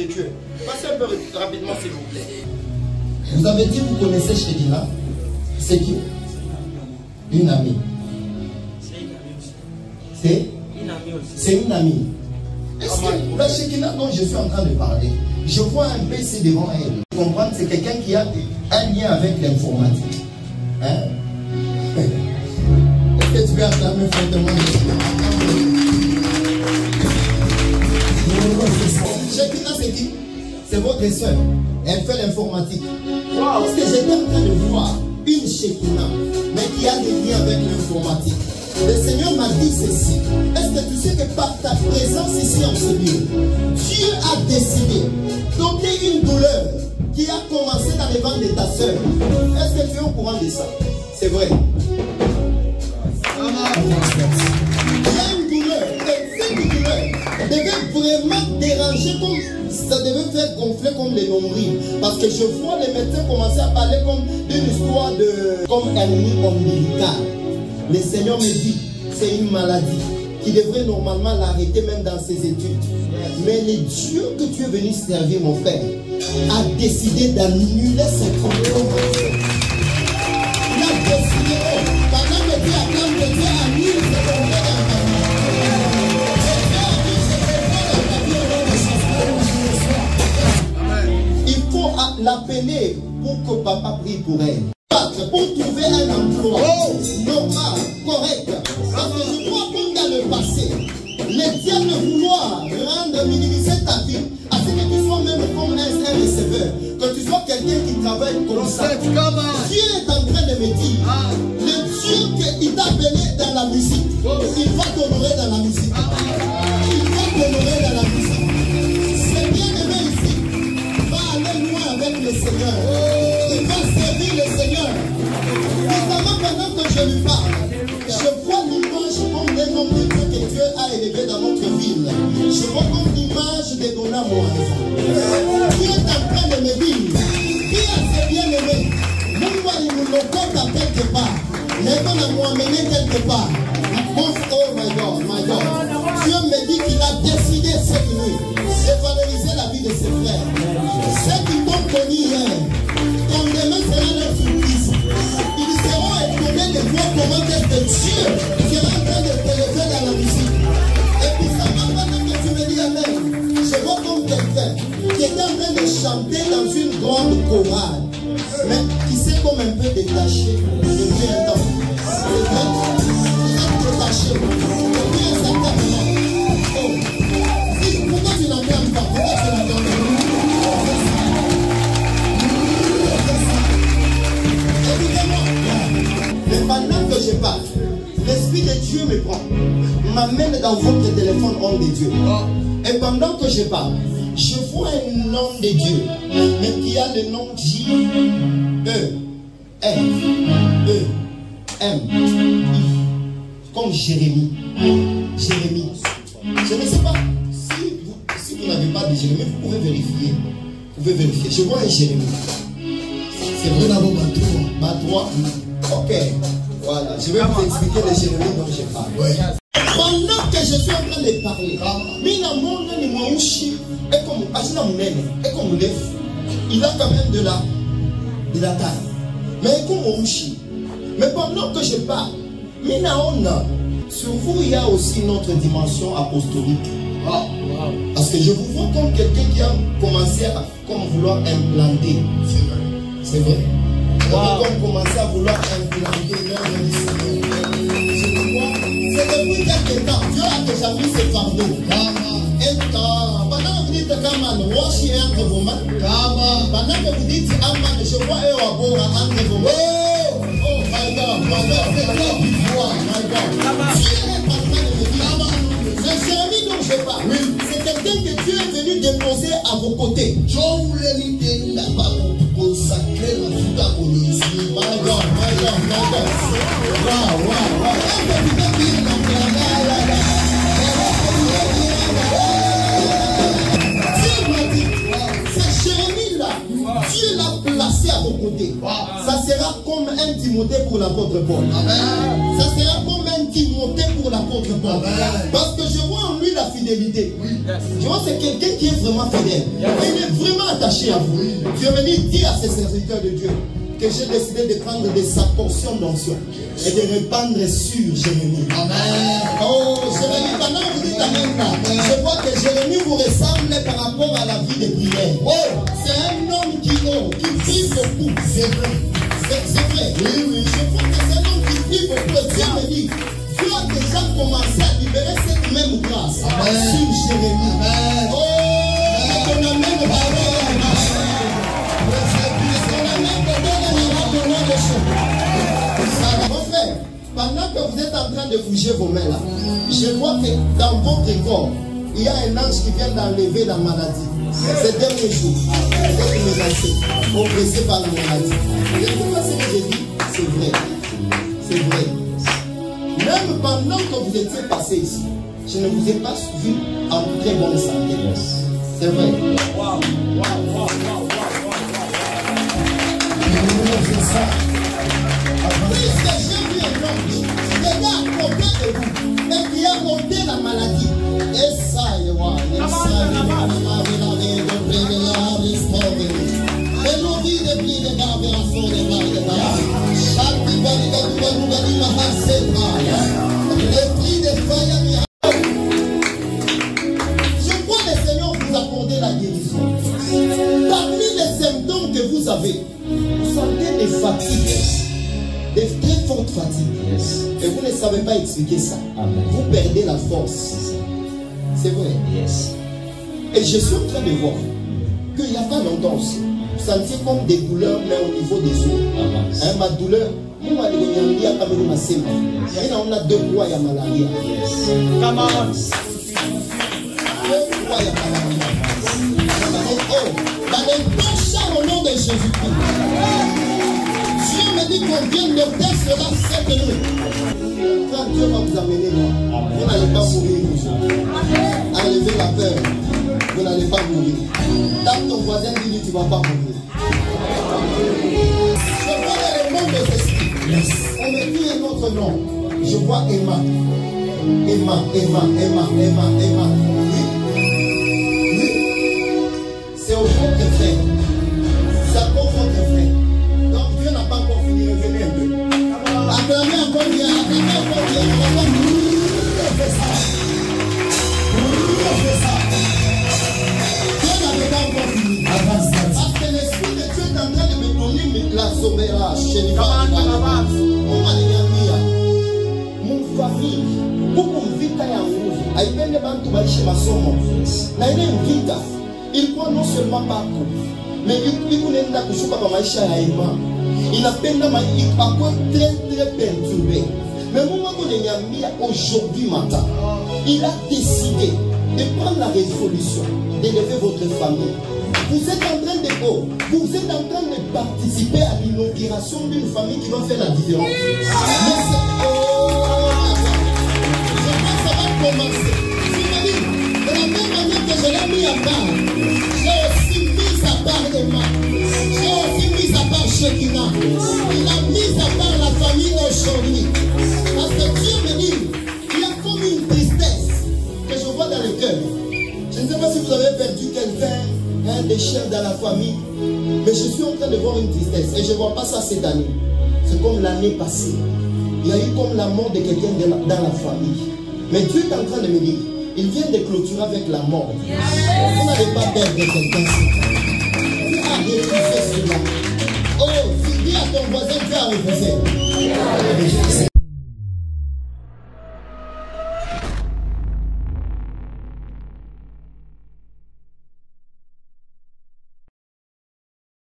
Dieu. Passez un peu rapidement, s'il vous plaît. Vous avez dit, vous connaissez Shekinah? C'est qui? Une amie. C'est une amie. Est-ce que la Shekinah dont je suis en train de parler, je vois un PC devant elle. Vous comprenez, c'est quelqu'un qui a un lien avec l'informatique. Hein? Est-ce que tu peux acclamer fortement? Shekinah, c'est qui? C'est votre soeur. Elle fait l'informatique. Wow. Parce que j'étais en train de voir une Shekinah, mais qui a des liens avec l'informatique. Le Seigneur m'a dit ceci. Est-ce que tu sais que par ta présence ici en ce lieu, Dieu a décidé d'ôter une douleur qui a commencé dans les ventres de ta soeur? Est-ce que tu es au courant de ça? C'est vrai. Il y a une douleur. Et cette douleur devait vraiment déranger, comme ça devait faire gonfler comme les nombrils. Parce que je vois les médecins commencer à parler comme d'une histoire de comme hernie ombilicale. Le Seigneur me dit, c'est une maladie qui devrait normalement l'arrêter même dans ses études. Mais le Dieu que tu es venu servir, mon frère, a décidé d'annuler ses contrôles. Il a décidé, pendant que Dieu acclame, que Dieu annule ses contrôles. Il faut l'appeler pour que papa prie pour elle. Pour trouver un emploi normal, correct. Parce que je crois que dans le passé, les diables vouloir rendre minimiser ta vie, à ce que tu sois même comme un receveur, que tu sois quelqu'un qui travaille comme ça. Dieu est en train de me dire, le Dieu qui t'a appelé dans la musique, il va t'honorer dans la musique. Il va t'honorer dans la musique. C'est bien aimé ici. Va aller loin avec le Seigneur. Il va servir le Seigneur. Notamment pendant que je lui parle, je vois l'image comme des noms de Dieu que Dieu a élevé dans notre ville. Je vois comme l'image de Donna Moise. Dieu est en train de me dire, qui a ses bien-aimés? Moi, il nous l'occupe à quelque part. Les gens à m'amener quelque part. Oh my God, my God. Dieu me dit qu'il a décidé cette nuit de valoriser la vie de ses frères. Ceux qui t'ont connu hier, ton demain sera leur surprise. Ils seront étonnés de voir comment est-ce que Dieu sera en train de t'élever dans la musique. Et puis ça va pas que tu me dis amen. Je vois comme quelqu'un qui est en train de chanter dans une grande chorale, mais qui s'est comme un peu détaché depuis un temps. C'est vrai, il est détaché depuis un certain moment. Oh, pourquoi tu n'entends pas? Pourquoi tu n'entends pas? Mais pendant que je parle, l'Esprit de Dieu me prend, m'amène dans votre téléphone homme de Dieu. Et pendant que je parle, je vois un homme de Dieu, mais qui a le nom J-E-R-E-M-I, comme Jérémie. Jérémie. Je ne sais pas si vous n'avez pas de Jérémie, vous pouvez vérifier. Vous pouvez vérifier. Je vois un Jérémie. C'est vrai d'abord ma 3. Ok, voilà, je vais vous expliquer les Jérémie dont je parle. Pendant que je suis en train de parler, il a quand même de la taille. Mais pendant que je parle, sur vous il y a aussi notre dimension apostolique. Parce que je vous vois comme quelqu'un qui a commencé à vouloir implanter. C'est vrai. Comme commencer à vouloir implanter l'œuvre du Seigneur. C'est depuis quelques temps, Dieu a déjà mis ses fardeaux. Et pendant que vous dites Kaman, washi entre vos mains. Pendant que vous dites Aman, je vois Ewabora entre vos mains. Oh my God, my God, c'est là du voix, my God. Dieu est en train de me dire, c'est Jérémie dont je parle. C'est quelqu'un que Dieu est venu déposer à vos côtés. Je voulais lui dire là-bas pour consacrer la vie à mon my God, my God, my God. Wow, wow, wow. Dieu m'a dit, c'est Jérémie là, Dieu l'a placé à vos côtés. Ça sera comme un Timothée pour l'apôtre Paul. Ça sera comme un Timothée pour l'apôtre Paul. Parce que je vois en lui la fidélité. Je vois c'est quelqu'un qui est vraiment fidèle. Il est vraiment attaché à vous. Je vais venir dire à ces serviteurs de Dieu que j'ai décidé de prendre de sa portion d'onction et de répandre sur Jérémie. Amen. Oh, Jérémie, pendant que vous dites Amen là, je vois que Jérémie vous ressemble par rapport à la vie de prière. Oh, c'est un homme qui prie beaucoup. C'est vrai. C'est vrai. Oui. Je vois que c'est un homme qui prie beaucoup. Dieu me dit, Dieu a déjà commencé à libérer cette même grâce sur Jérémie. Amen. Oh, ton Amen va mon frère, pendant que vous êtes en train de bouger vos mains là, je vois que dans votre corps, il y a un ange qui vient d'enlever la maladie. Ces derniers jours, vous êtes menacés, oppressés par la maladie. Vous ne savez pas ce que j'ai dit? C'est vrai. C'est vrai. Même pendant que vous étiez passé ici, je ne vous ai pas vu en très bonne santé. C'est vrai. Puisque j'ai vu un homme qui est à côté de vous et qui a monté la maladie. Et ça, et je crois que le Seigneur vous accorder la guérison. Parmi les symptômes que vous avez, vous sentez des fatigues, des très fortes fatigues. Et vous ne savez pas expliquer ça. Amen. Vous perdez la force. C'est vrai. Et je suis en train de voir qu'il n'y a pas longtemps aussi, vous sentiez comme des douleurs, mais au niveau des os. Ma douleur, on a 2 mois, il y a malaria. Come on. 2 mois, il y a malaria. Dans le nom au nom de Jésus-Christ. Dieu me dit qu'on vient de faire cela cette nuit. Quand Dieu va vous amener là, vous n'allez pas mourir aujourd'hui. Enlevez la peur, vous n'allez pas mourir. Tape ton voisin, dis-lui, tu ne vas pas mourir. Je vois le nom des esprits. On me dit un autre nom. Je vois Emma. Emma. Oui. C'est au votre frère. C'est encore votre frère. Donc Dieu n'a pas encore fini. Revenez un peu. Acclamez encore bien. On va faire ça. Dieu n'avait pas encore fini. Parce que l'esprit de Dieu est en train de me donner la sommera chez les femmes. Mon famille, beaucoup de vita ya nguvu. Aipende bantu baishi masomo. Na ile vita ilikuwa non seulement pako, mais ilikuwa nenda kushuka kwa maisha ya Emma. Inapenda ilikuwa très perturbé. Mais mon maman de Nyambia aujourd'hui matin, il a décidé de prendre la résolution d'élever votre famille. Vous êtes en train de participer à l'inauguration d'une famille qui va faire la différence. Mais ça va commencer. De la même manière que je l'ai mis à part, j'ai aussi mis à part Emma. J'ai aussi mis à part Shekina. Il a mis à part la famille aujourd'hui. Parce que Dieu me dit, il y a comme une tristesse que je vois dans le cœur. Je ne sais pas si vous avez perdu quelqu'un, un des chefs dans la famille, mais je suis en train de voir une tristesse et je ne vois pas ça cette année. C'est comme l'année passée. Il y a eu comme la mort de quelqu'un dans la famille. Mais Dieu est en train de me dire, il vient de clôturer avec la mort. Vous n'allez pas perdre quelqu'un. Vous avez refusé cela. Oh, dis à ton voisin, tu as refusé.